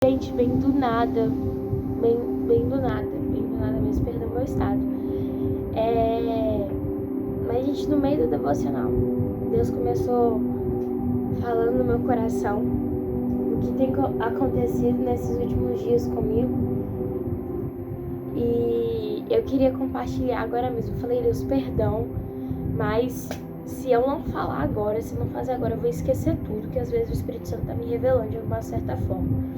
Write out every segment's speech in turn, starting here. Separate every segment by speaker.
Speaker 1: Gente, bem do nada mesmo, perdão meu estado. Mas, gente, no meio do devocional, Deus começou falando no meu coração o que tem acontecido nesses últimos dias comigo. E eu queria compartilhar agora mesmo. Eu falei, Deus, perdão, mas se eu não falar agora, se não fazer agora, eu vou esquecer tudo, que às vezes o Espírito Santo tá me revelando de uma certa forma.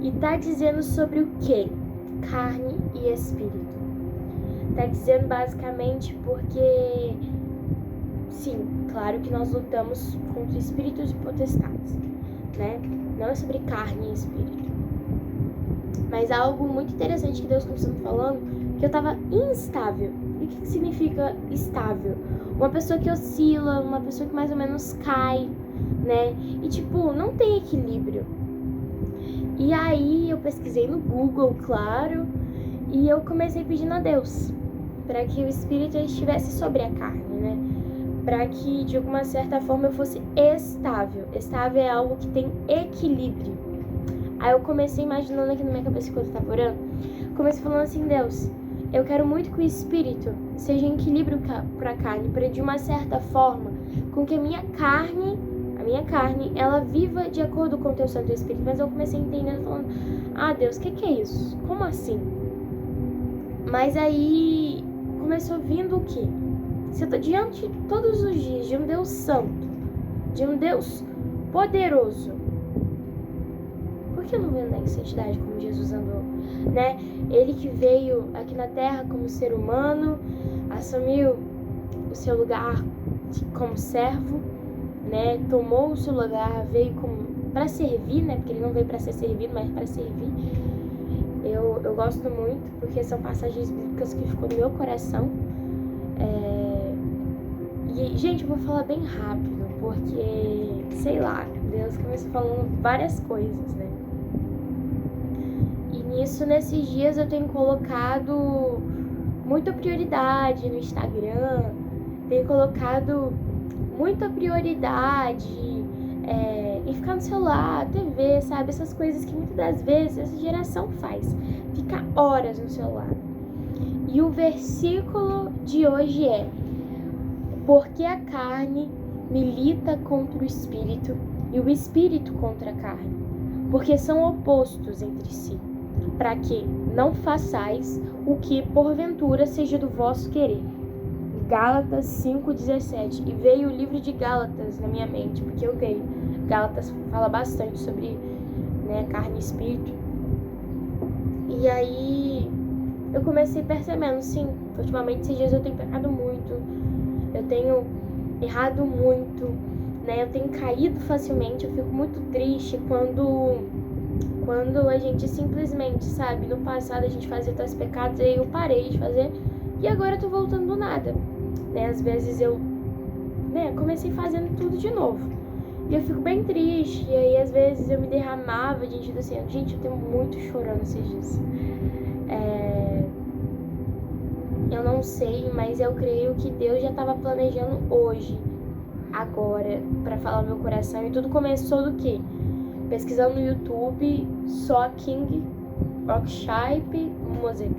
Speaker 1: E tá dizendo sobre o quê? Carne e espírito. Tá dizendo basicamente porque, sim, claro que nós lutamos contra espíritos e potestades, né? Não é sobre carne e espírito. Mas algo muito interessante que Deus começou me falando, que eu tava instável. E o que significa estável? Uma pessoa que oscila, uma pessoa que mais ou menos cai, né? E tipo, não tem equilíbrio. E aí eu pesquisei no Google, claro, e eu comecei pedindo a Deus para que o Espírito estivesse sobre a carne, né? Para que de alguma certa forma eu fosse estável. Estável é algo que tem equilíbrio. Aí eu comecei imaginando aqui na minha cabeça quando eu estava orando, comecei falando assim, Deus, eu quero muito que o Espírito seja em equilíbrio para a carne, para de uma certa forma, com que a minha carne, ela viva de acordo com o teu Santo Espírito. Mas eu comecei entendendo, falando, Deus, o que é isso? Como assim? Mas aí começou vindo o quê? Se eu tô diante todos os dias de um Deus santo, de um Deus poderoso, por que eu não vou andar em santidade como Jesus andou, né? Ele que veio aqui na terra como ser humano, assumiu o seu lugar como servo, né? Tomou o seu lugar, veio para servir, né? Porque ele não veio para ser servido, mas para servir. Eu gosto muito, porque são passagens bíblicas que ficou no meu coração. E, gente, eu vou falar bem rápido, porque, sei lá, Deus começou falando várias coisas, né? E nisso, nesses dias, eu tenho colocado muita prioridade no Instagram, tenho colocado muita prioridade em ficar no celular, TV, sabe? Essas coisas que muitas das vezes essa geração faz. Fica horas no celular. E o versículo de hoje é: porque a carne milita contra o espírito e o espírito contra a carne, porque são opostos entre si, para que não façais o que porventura seja do vosso querer. Gálatas 5:17. E veio o livro de Gálatas na minha mente, porque eu creio. Gálatas fala bastante sobre, né, carne e espírito. E aí eu comecei percebendo, sim, ultimamente esses dias eu tenho pecado muito, eu tenho errado muito, né? Eu tenho caído facilmente, eu fico muito triste quando a gente simplesmente, sabe, no passado a gente fazia tais pecados, aí eu parei de fazer e agora eu tô voltando do nada, né? Às vezes eu, né, comecei fazendo tudo de novo e eu fico bem triste, e aí às vezes eu me derramava diante do Senhor. Gente, eu tenho muito chorando esses dias. Eu não sei, mas eu creio que Deus já estava planejando hoje, agora, para falar no meu coração. E tudo começou do quê? Pesquisando no YouTube, só King Workshop Music,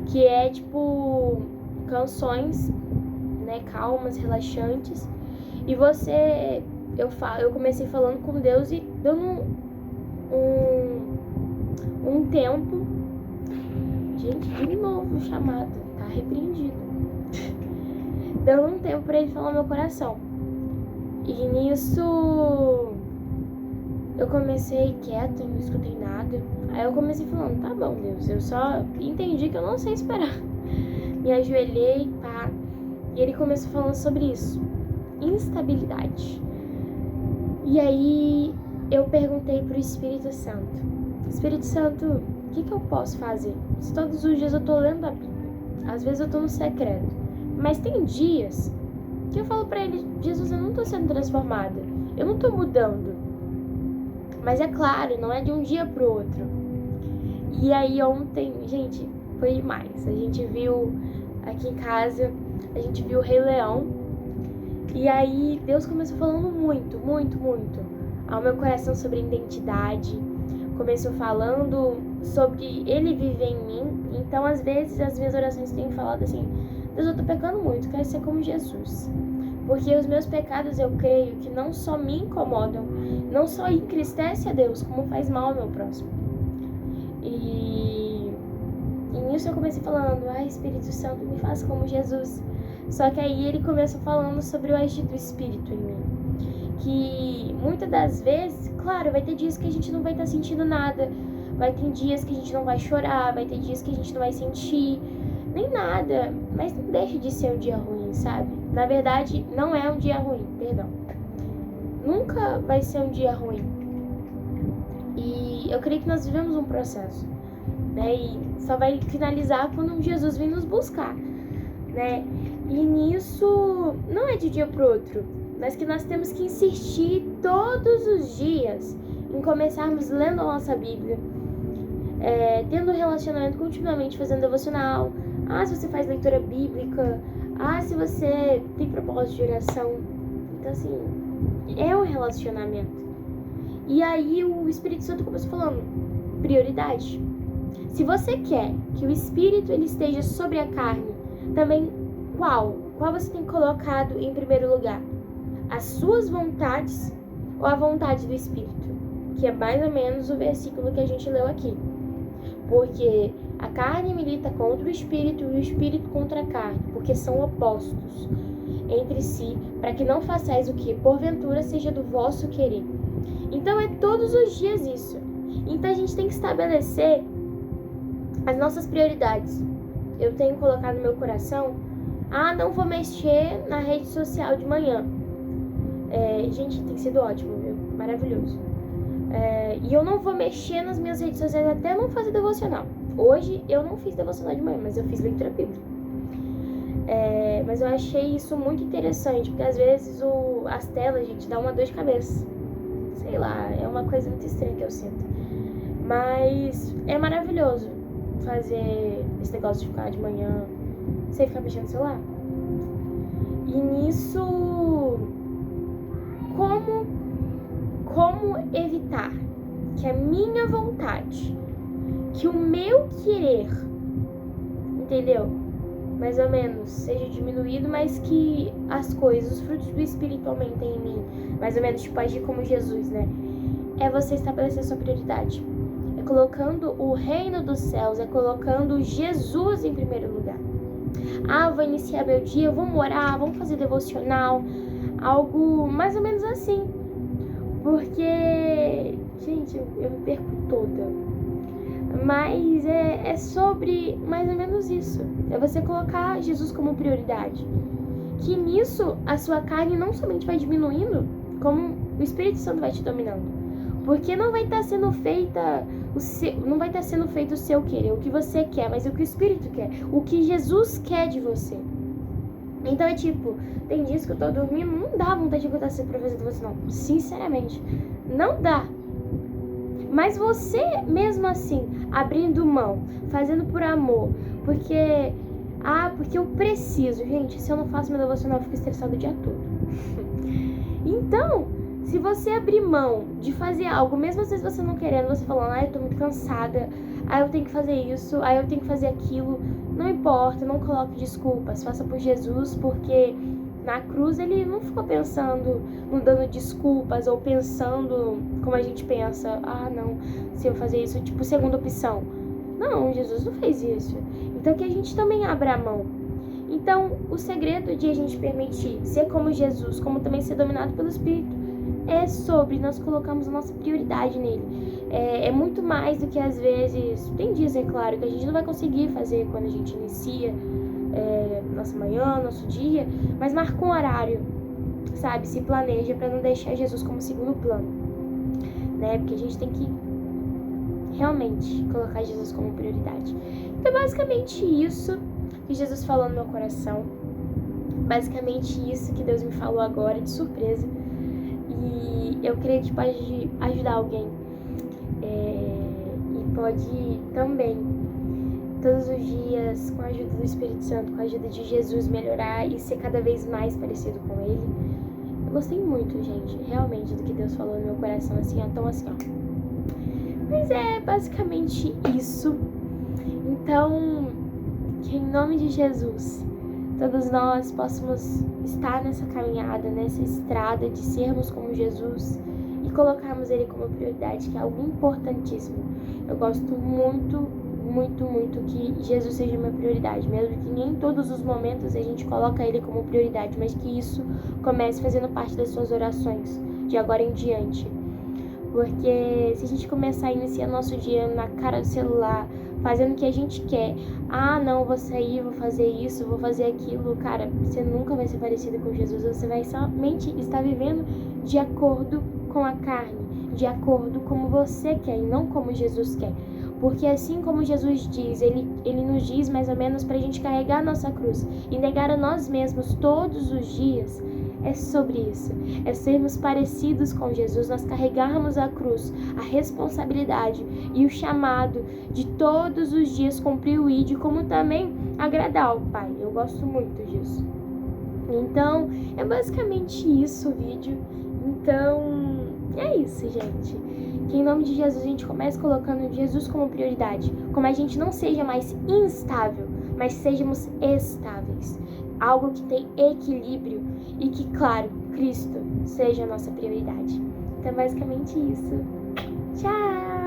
Speaker 1: que é tipo canções, né, calmas, relaxantes. E eu comecei falando com Deus e dando um tempo. Gente, de novo chamada, tá repreendido. Dando um tempo pra ele falar no meu coração. E nisso eu comecei quieta, não escutei nada. Aí eu comecei falando, tá bom, Deus, eu só entendi que eu não sei esperar. Me ajoelhei, pá. E ele começou falando sobre isso, instabilidade. E aí eu perguntei pro Espírito Santo, Espírito Santo, o que eu posso fazer? Se todos os dias eu tô lendo a Bíblia, às vezes eu tô no secreto, mas tem dias que eu falo pra ele, Jesus, eu não tô sendo transformada, eu não tô mudando. Mas é claro, não é de um dia pro outro. E aí ontem, gente, foi demais. A gente viu aqui em casa, a gente viu o Rei Leão. E aí Deus começou falando muito ao meu coração sobre identidade. começou falando sobre Ele viver em mim. Então, às vezes, as minhas orações têm falado assim: Deus, eu tô pecando muito, quero ser como Jesus. Porque os meus pecados, eu creio que não só me incomodam, não só entristece a Deus, como faz mal ao meu próximo. E nisso eu comecei falando: ai, Espírito Santo, me faça como Jesus. Só que aí ele começou falando sobre o agir do Espírito em mim. Que muitas das vezes, claro, vai ter dias que a gente não vai estar sentindo nada. Vai ter dias que a gente não vai chorar, vai ter dias que a gente não vai sentir nem nada. Mas não deixa de ser um dia ruim, sabe? Na verdade, não é um dia ruim, perdão. Nunca vai ser um dia ruim. E eu creio que nós vivemos um processo, né? E só vai finalizar quando Jesus vem nos buscar, né? E nisso não é de um dia pro outro, mas que nós temos que insistir todos os dias em começarmos lendo a nossa Bíblia, tendo um relacionamento continuamente, fazendo devocional. Se você faz leitura bíblica, se você tem propósito de oração. Então, assim, é um relacionamento. E aí o Espírito Santo começou falando: prioridade. Se você quer que o Espírito ele esteja sobre a carne, também qual você tem colocado em primeiro lugar? As suas vontades ou a vontade do Espírito? Que é mais ou menos o versículo que a gente leu aqui. Porque a carne milita contra o Espírito e o Espírito contra a carne, porque são opostos entre si, para que não façais o que, porventura, seja do vosso querer. Então é todos os dias isso. Então a gente tem que estabelecer as nossas prioridades. Eu tenho colocado no meu coração: não vou mexer na rede social de manhã. Gente, tem sido ótimo, viu? Maravilhoso. E eu não vou mexer nas minhas redes sociais até não fazer devocional. Hoje eu não fiz devocional de manhã, mas eu fiz leitura bíblica. Mas eu achei isso muito interessante, porque às vezes as telas, gente, dá uma dor de cabeça. Sei lá, é uma coisa muito estranha que eu sinto. Mas é maravilhoso fazer esse negócio de ficar de manhã sem ficar mexendo no celular. E nisso, como evitar que a minha vontade, que o meu querer, entendeu? Mais ou menos, seja diminuído, mas que as coisas, os frutos do Espírito aumentem em mim. Mais ou menos, tipo, agir como Jesus, né? É você estabelecer a sua prioridade. É colocando o reino dos céus, é colocando Jesus em primeiro lugar. Vou iniciar meu dia, vamos orar, vamos fazer devocional, algo mais ou menos assim. Porque, gente, eu me perco toda. Mas é sobre mais ou menos isso. É você colocar Jesus como prioridade. Que nisso a sua carne não somente vai diminuindo, como o Espírito Santo vai te dominando. Porque não vai estar sendo não vai estar sendo feito o seu querer, o que você quer, mas o que o Espírito quer, o que Jesus quer de você. Então é tipo, tem dias que eu tô dormindo, não dá vontade de acordar cedo pra fazer devoção, não. Sinceramente, não dá. Mas você, mesmo assim, abrindo mão, fazendo por amor, porque eu preciso, gente, se eu não faço meu devocional, eu fico estressado o dia todo. Então, se você abrir mão de fazer algo, mesmo às vezes você não querendo, você falando: eu tô muito cansada, eu tenho que fazer isso, eu tenho que fazer aquilo, não importa, não coloque desculpas, faça por Jesus, porque na cruz ele não ficou pensando, não dando desculpas ou pensando como a gente pensa: não, se eu fazer isso, tipo, segunda opção. Não, Jesus não fez isso. Então que a gente também abra a mão. Então o segredo de a gente permitir ser como Jesus, como também ser dominado pelo Espírito, é sobre nós colocarmos a nossa prioridade nele. É muito mais do que às vezes, tem dias, é claro, que a gente não vai conseguir fazer quando a gente inicia nossa manhã, nosso dia, mas marca um horário, sabe? Se planeja para não deixar Jesus como segundo plano, né? Porque a gente tem que realmente colocar Jesus como prioridade. Então, basicamente isso que Jesus falou no meu coração, basicamente isso que Deus me falou agora de surpresa, e eu creio que pode ajudar alguém, e pode também todos os dias, com a ajuda do Espírito Santo, com a ajuda de Jesus, melhorar e ser cada vez mais parecido com Ele. Eu gostei muito, gente, realmente, do que Deus falou no meu coração, assim, tão assim, Mas é basicamente isso. Então, que em nome de Jesus, todos nós possamos estar nessa caminhada, nessa estrada de sermos como Jesus e colocarmos Ele como prioridade, que é algo importantíssimo. Eu gosto muito, muito, muito que Jesus seja minha prioridade, mesmo que nem em todos os momentos a gente coloca Ele como prioridade, mas que isso comece fazendo parte das suas orações, de agora em diante. Porque se a gente começar a iniciar nosso dia na cara do celular, fazendo o que a gente quer, não, vou sair, vou fazer isso, vou fazer aquilo, cara, você nunca vai ser parecido com Jesus, você vai somente estar vivendo de acordo com a carne, de acordo como você quer e não como Jesus quer. Porque assim como Jesus diz, ele nos diz mais ou menos pra gente carregar a nossa cruz e negar a nós mesmos todos os dias. É sobre isso, é sermos parecidos com Jesus, nós carregarmos a cruz, a responsabilidade e o chamado de todos os dias cumprir o ID, como também agradar ao Pai. Eu gosto muito disso. Então, é basicamente isso o vídeo. Então, é isso, gente. Que em nome de Jesus a gente comece colocando Jesus como prioridade, como a gente não seja mais instável, mas sejamos estáveis. Algo que tem equilíbrio e que, claro, Cristo seja a nossa prioridade. Então, basicamente isso. Tchau!